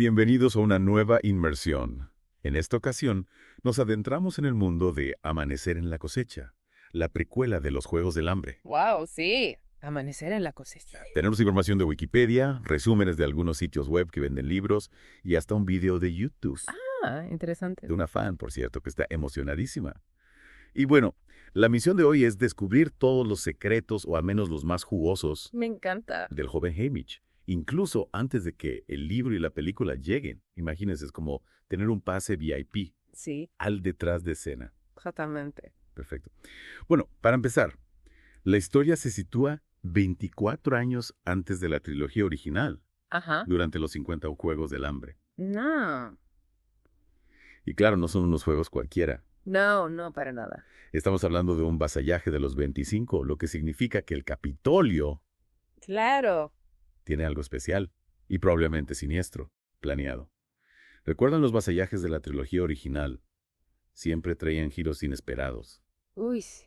Bienvenidos a una nueva inmersión. En esta ocasión, nos adentramos en el mundo de Amanecer en la cosecha, la precuela de los Juegos del Hambre. Wow, sí. Amanecer en la cosecha. Tenemos información de Wikipedia, resúmenes de algunos sitios web que venden libros y hasta un video de YouTube, Interesante. de una fan, por cierto, que está emocionadísima. Y bueno, la misión de hoy es descubrir todos los secretos, o al menos los más jugosos, Me encanta. del joven Haymitch, incluso antes de que el libro y la película lleguen. Imagínense, es como tener un pase VIP Sí, al detrás de escena. exactamente. Perfecto. Bueno, para empezar, la historia se sitúa 24 años antes de la trilogía original, Ajá. durante los 50 Juegos del Hambre. No. Y claro, no son unos juegos cualquiera. No, no, para nada. Estamos hablando de un vasallaje de los 25, lo que significa que el Capitolio Claro. tiene algo especial y probablemente siniestro, planeado. ¿Recuerdan los vasallajes de la trilogía original? Siempre traían giros inesperados Uy, sí.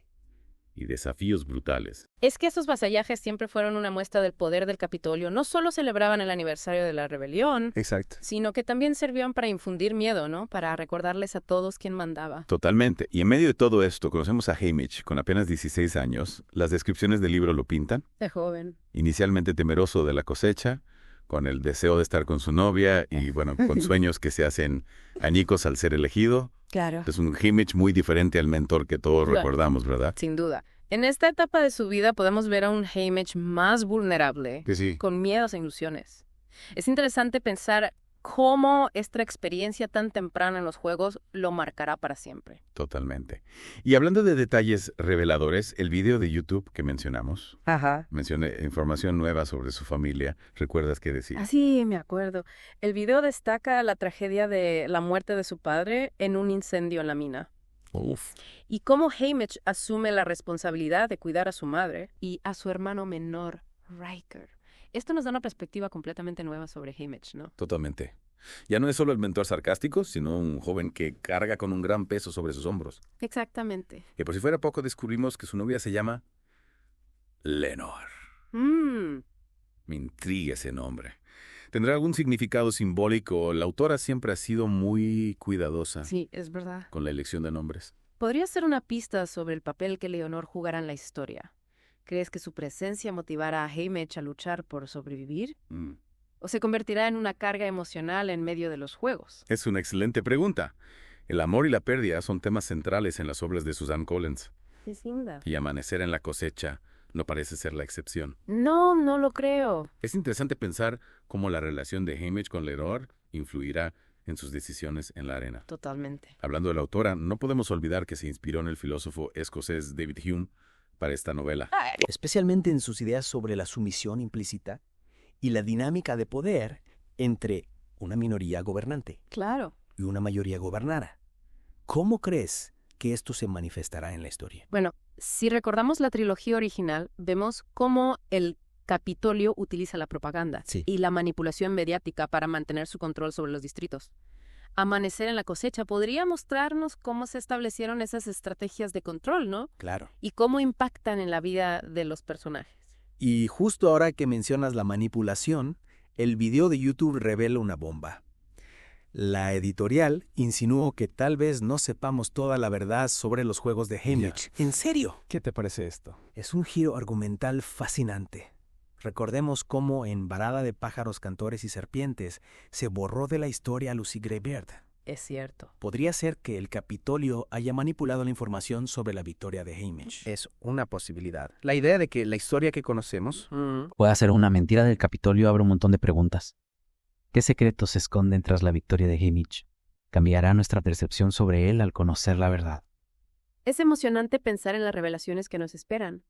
y desafíos brutales. Es que esos vasallajes siempre fueron una muestra del poder del Capitolio. No solo celebraban el aniversario de la rebelión, Exacto. sino que también servían para infundir miedo, ¿no? Para recordarles a todos quién mandaba. Totalmente. Y en medio de todo esto, conocemos a Haymitch con apenas 16 años. Las descripciones del libro lo pintan. De joven. Inicialmente temeroso de la cosecha, con el deseo de estar con su novia y, bueno, con sueños que se hacen añicos al ser elegido. Claro. Es un Haymitch muy diferente al mentor que todos Claro. recordamos, ¿verdad? Sin duda. En esta etapa de su vida podemos ver a un Haymitch más vulnerable, Que sí. con miedos e ilusiones. Es interesante pensar cómo esta experiencia tan temprana en los juegos lo marcará para siempre. Totalmente. Y hablando de detalles reveladores, el video de YouTube que mencionamos, Ajá. mencioné información nueva sobre su familia. ¿Recuerdas qué decía? Sí, me acuerdo. El video destaca la tragedia de la muerte de su padre en un incendio en la mina. Uf. Y cómo Haymitch asume la responsabilidad de cuidar a su madre y a su hermano menor, Riker. Esto nos da una perspectiva completamente nueva sobre Haymitch, ¿no? Totalmente. Ya no es solo el mentor sarcástico, sino un joven que carga con un gran peso sobre sus hombros. Exactamente. Y por si fuera poco, descubrimos que su novia se llama Lenore. Mmm. Me intriga ese nombre. ¿Tendrá algún significado simbólico? La autora siempre ha sido muy cuidadosa Sí, es verdad. con la elección de nombres. Podría ser una pista sobre el papel que Leonor jugará en la historia. ¿Crees que su presencia motivará a Haymitch a luchar por sobrevivir? Mm. ¿O se convertirá en una carga emocional en medio de los juegos? Es una excelente pregunta. El amor y la pérdida son temas centrales en las obras de Suzanne Collins. Sin duda. Y Amanecer en la cosecha no parece ser la excepción. No, no lo creo. Es interesante pensar cómo la relación de Haymitch con Lenore influirá en sus decisiones en la arena. Totalmente. Hablando de la autora, no podemos olvidar que se inspiró en el filósofo escocés David Hume para esta novela. Especialmente en sus ideas sobre la sumisión implícita y la dinámica de poder entre una minoría gobernante Claro. y una mayoría gobernada. ¿Cómo crees que esto se manifestará en la historia? Bueno, si recordamos la trilogía original, vemos cómo el Capitolio utiliza la propaganda Sí. y la manipulación mediática para mantener su control sobre los distritos. Amanecer en la cosecha podría mostrarnos cómo se establecieron esas estrategias de control, ¿no? Claro. Y cómo impactan en la vida de los personajes. Y justo ahora que mencionas la manipulación, el video de YouTube revela una bomba. La editorial insinuó que tal vez no sepamos toda la verdad sobre los juegos de Haymitch. ¿En serio? ¿Qué te parece esto? Es un giro argumental fascinante. Recordemos cómo en Varada de pájaros, cantores y serpientes se borró de la historia a Lucy Greybeard. Es cierto. Podría ser que el Capitolio haya manipulado la información sobre la victoria de Haymitch. Es una posibilidad. La idea de que la historia que conocemos Puede ser una mentira del Capitolio abre un montón de preguntas. ¿Qué secretos se esconden tras la victoria de Haymitch? ¿Cambiará nuestra percepción sobre él al conocer la verdad? Es emocionante pensar en las revelaciones que nos esperan.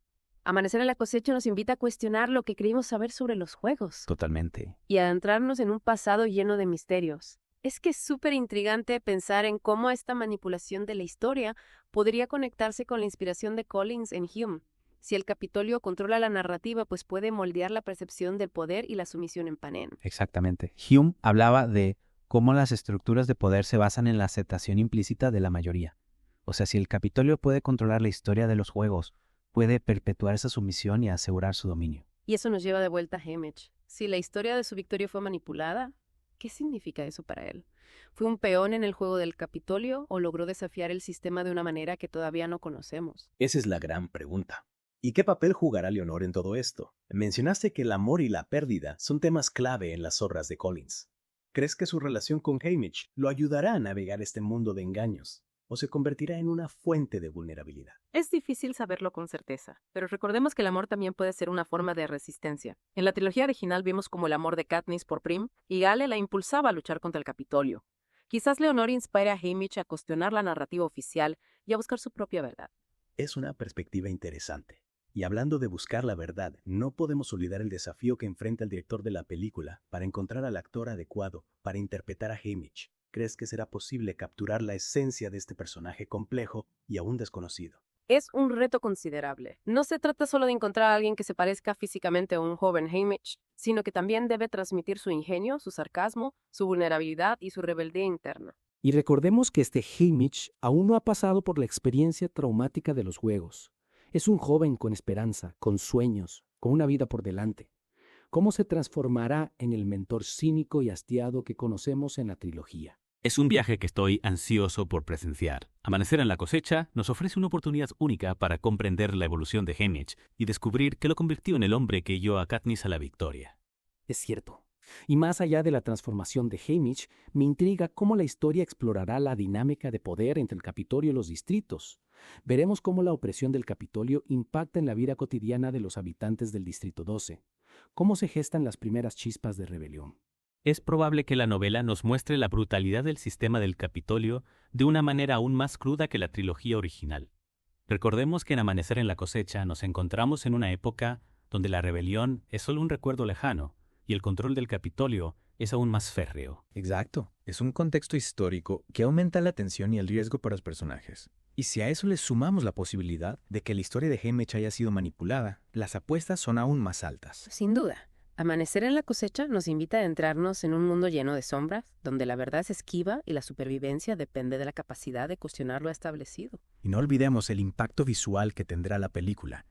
Amanecer en la cosecha nos invita a cuestionar lo que creímos saber sobre los juegos Totalmente. y a adentrarnos en un pasado lleno de misterios. Es que es súper intrigante pensar en cómo esta manipulación de la historia podría conectarse con la inspiración de Collins en Hume. Si el Capitolio controla la narrativa, pues puede moldear la percepción del poder y la sumisión en Panem. Exactamente. Hume hablaba de cómo las estructuras de poder se basan en la aceptación implícita de la mayoría. O sea, si el Capitolio puede controlar la historia de los juegos, puede perpetuar esa sumisión y asegurar su dominio. Y eso nos lleva de vuelta a Haymitch. Si la historia de su victoria fue manipulada, ¿Qué significa eso para él? ¿Fue un peón en el juego del Capitolio o logró desafiar el sistema de una manera que todavía no conocemos? Esa es la gran pregunta. ¿Y qué papel jugará Leonor en todo esto? Mencionaste que el amor y la pérdida son temas clave en las obras de Collins. ¿Crees que su relación con Haymitch lo ayudará a navegar este mundo de engaños? ¿O se convertirá en una fuente de vulnerabilidad? Es difícil saberlo con certeza, pero recordemos que el amor también puede ser una forma de resistencia. En la trilogía original vimos como el amor de Katniss por Prim y Gale la impulsaba a luchar contra el Capitolio. Quizás Leonor inspire a Haymitch a cuestionar la narrativa oficial y a buscar su propia verdad. Es una perspectiva interesante. Y hablando de buscar la verdad, no podemos olvidar el desafío que enfrenta el director de la película para encontrar al actor adecuado para interpretar a Haymitch. ¿Crees que será posible capturar la esencia de este personaje complejo y aún desconocido? Es un reto considerable. No se trata solo de encontrar a alguien que se parezca físicamente a un joven Haymitch, sino que también debe transmitir su ingenio, su sarcasmo, su vulnerabilidad y su rebeldía interna. Y recordemos que este Haymitch aún no ha pasado por la experiencia traumática de los juegos. Es un joven con esperanza, con sueños, con una vida por delante. ¿Cómo se transformará en el mentor cínico y hastiado que conocemos en la trilogía? Es un viaje que estoy ansioso por presenciar. Amanecer en la cosecha nos ofrece una oportunidad única para comprender la evolución de Haymitch y descubrir qué lo convirtió en el hombre que guió a Katniss a la victoria. Es cierto. Y más allá de la transformación de Haymitch, me intriga cómo la historia explorará la dinámica de poder entre el Capitolio y los distritos. Veremos cómo la opresión del Capitolio impacta en la vida cotidiana de los habitantes del Distrito 12. Cómo se gestan las primeras chispas de rebelión. Es probable que la novela nos muestre la brutalidad del sistema del Capitolio de una manera aún más cruda que la trilogía original. Recordemos que en Amanecer en la cosecha nos encontramos en una época donde la rebelión es solo un recuerdo lejano y el control del Capitolio es aún más férreo. Exacto. Es un contexto histórico que aumenta la tensión y el riesgo para los personajes. Y si a eso le sumamos la posibilidad de que la historia de Haymitch haya sido manipulada, las apuestas son aún más altas. Sin duda. Amanecer en la cosecha nos invita a adentrarnos en un mundo lleno de sombras, donde la verdad es esquiva y la supervivencia depende de la capacidad de cuestionar lo establecido. Y no olvidemos el impacto visual que tendrá la película.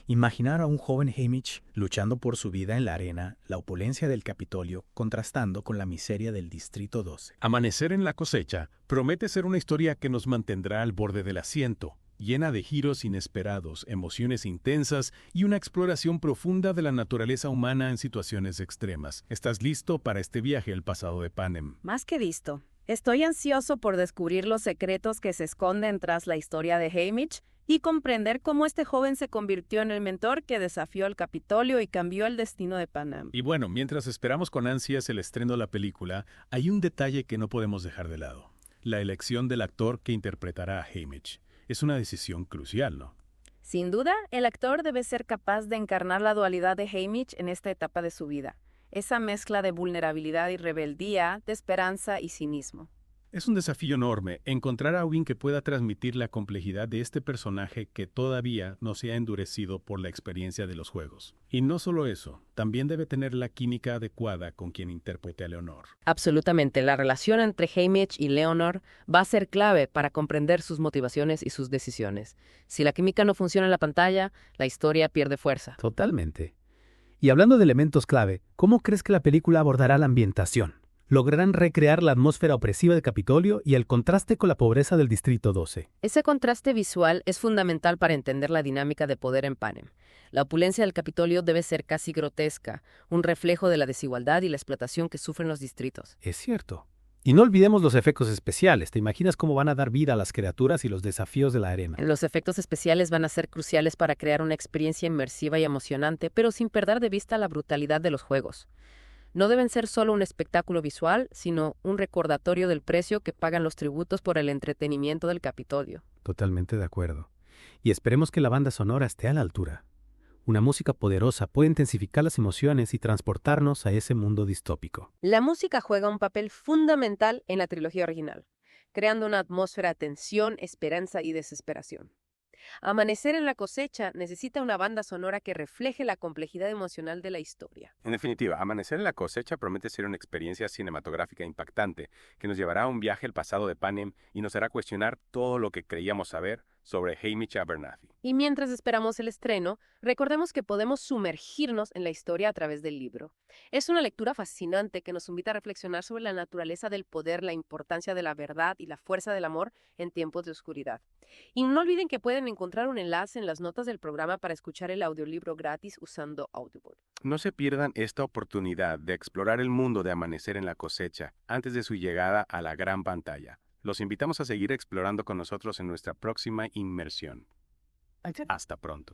Imaginar a un joven Haymitch luchando por su vida en la arena, la opulencia del Capitolio, contrastando con la miseria del Distrito 12. Amanecer en la cosecha promete ser una historia que nos mantendrá al borde del asiento, llena de giros inesperados, emociones intensas y una exploración profunda de la naturaleza humana en situaciones extremas. ¿Estás listo para este viaje al pasado de Panem? Más que listo. Estoy ansioso por descubrir los secretos que se esconden tras la historia de Haymitch y comprender cómo este joven se convirtió en el mentor que desafió al Capitolio y cambió el destino de Panem. Y bueno, mientras esperamos con ansias el estreno de la película, hay un detalle que no podemos dejar de lado: la elección del actor que interpretará a Haymitch. Es una decisión crucial, ¿no? Sin duda, el actor debe ser capaz de encarnar la dualidad de Haymitch en esta etapa de su vida. Esa mezcla de vulnerabilidad y rebeldía, de esperanza y cinismo. Es un desafío enorme encontrar a alguien que pueda transmitir la complejidad de este personaje que todavía no se ha endurecido por la experiencia de los juegos. Y no solo eso, también debe tener la química adecuada con quien interprete a Leonor. Absolutamente, la relación entre Haymitch y Leonor va a ser clave para comprender sus motivaciones y sus decisiones. Si la química no funciona en la pantalla, la historia pierde fuerza. Totalmente. Y hablando de elementos clave, ¿cómo crees que la película abordará la ambientación? ¿Lograrán recrear la atmósfera opresiva del Capitolio y el contraste con la pobreza del Distrito 12? Ese contraste visual es fundamental para entender la dinámica de poder en Panem. La opulencia del Capitolio debe ser casi grotesca, un reflejo de la desigualdad y la explotación que sufren los distritos. Es cierto. Y no olvidemos los efectos especiales. ¿Te imaginas cómo van a dar vida a las criaturas y los desafíos de la arena? Los efectos especiales van a ser cruciales para crear una experiencia inmersiva y emocionante, pero sin perder de vista la brutalidad de los juegos. No deben ser solo un espectáculo visual, sino un recordatorio del precio que pagan los tributos por el entretenimiento del Capitolio. Totalmente de acuerdo. Y esperemos que la banda sonora esté a la altura. Una música poderosa puede intensificar las emociones y transportarnos a ese mundo distópico. La música juega un papel fundamental en la trilogía original, creando una atmósfera de tensión, esperanza y desesperación. Amanecer en la cosecha necesita una banda sonora que refleje la complejidad emocional de la historia. En definitiva, Amanecer en la cosecha promete ser una experiencia cinematográfica impactante que nos llevará a un viaje al pasado de Panem y nos hará cuestionar todo lo que creíamos saber sobre Hamish Abernathy. Y mientras esperamos el estreno, recordemos que podemos sumergirnos en la historia a través del libro. Es una lectura fascinante que nos invita a reflexionar sobre la naturaleza del poder, la importancia de la verdad y la fuerza del amor en tiempos de oscuridad. Y no olviden que pueden encontrar un enlace en las notas del programa para escuchar el audiolibro gratis usando Audible. No se pierdan esta oportunidad de explorar el mundo de Amanecer en la Cosecha antes de su llegada a la gran pantalla. Los invitamos a seguir explorando con nosotros en nuestra próxima inmersión. Hasta pronto.